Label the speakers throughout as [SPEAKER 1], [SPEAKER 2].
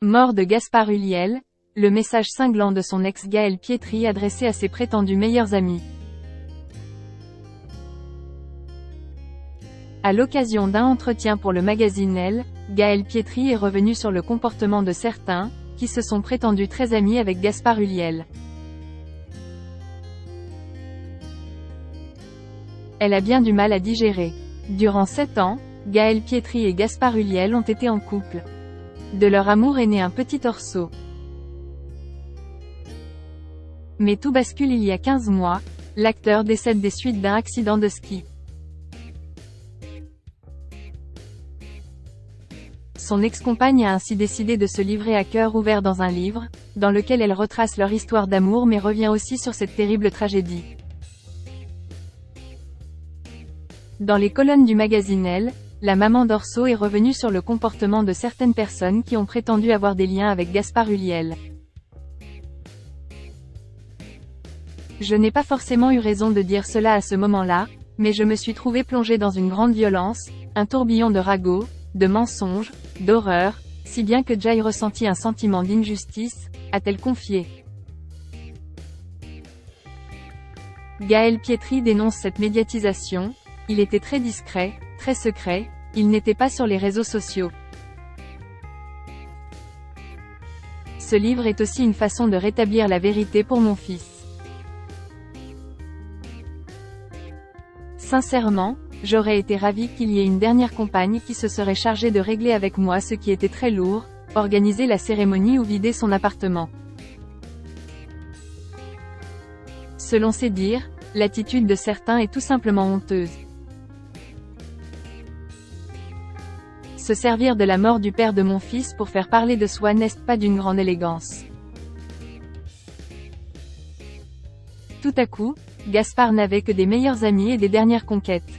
[SPEAKER 1] Mort de Gaspard Ulliel, le message cinglant de son ex Gaël Pietri adressé à ses prétendus meilleurs amis. À l'occasion d'un entretien pour le magazine Elle, Gaël Pietri est revenu sur le comportement de certains, qui se sont prétendus très amis avec Gaspard Ulliel. Elle a bien du mal à digérer. Durant 7 ans, Gaël Pietri et Gaspard Ulliel ont été en couple. De leur amour est né un petit Orso. Mais tout bascule il y a 15 mois, l'acteur décède des suites d'un accident de ski. Son ex-compagne a ainsi décidé de se livrer à cœur ouvert dans un livre, dans lequel elle retrace leur histoire d'amour mais revient aussi sur cette terrible tragédie. Dans les colonnes du magazine Elle, la maman d'Orso est revenue sur le comportement de certaines personnes qui ont prétendu avoir des liens avec Gaspard Ulliel. Je n'ai pas forcément eu raison de dire cela à ce moment-là, mais je me suis trouvée plongée dans une grande violence, un tourbillon de ragots, de mensonges, d'horreur, si bien que j'ai ressenti un sentiment d'injustice, a-t-elle confié. Gaël Pietri dénonce cette médiatisation. Il était très discret, très secret, il n'était pas sur les réseaux sociaux. Ce livre est aussi une façon de rétablir la vérité pour mon fils. Sincèrement, j'aurais été ravie qu'il y ait une dernière compagne qui se serait chargée de régler avec moi ce qui était très lourd, organiser la cérémonie ou vider son appartement. Selon ses dires, l'attitude de certains est tout simplement honteuse. Se servir de la mort du père de mon fils pour faire parler de soi n'est pas d'une grande élégance. Tout à coup, Gaspard n'avait que des meilleurs amis et des dernières conquêtes.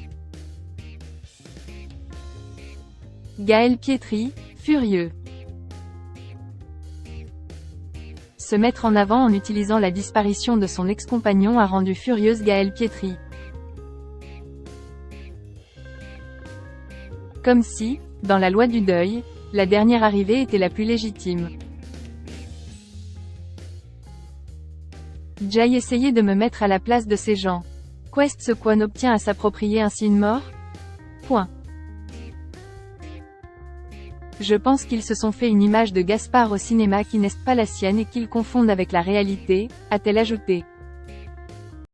[SPEAKER 1] Gaël Pietri, furieux. Se mettre en avant en utilisant la disparition de son ex-compagnon a rendu furieuse Gaël Pietri. Comme si, dans la loi du deuil, la dernière arrivée était la plus légitime. J'ai essayé de me mettre à la place de ces gens. Qu'est-ce qu'on obtient à s'approprier ainsi une mort? Point. Je pense qu'ils se sont fait une image de Gaspard au cinéma qui n'est pas la sienne et qu'ils confondent avec la réalité, a-t-elle ajouté.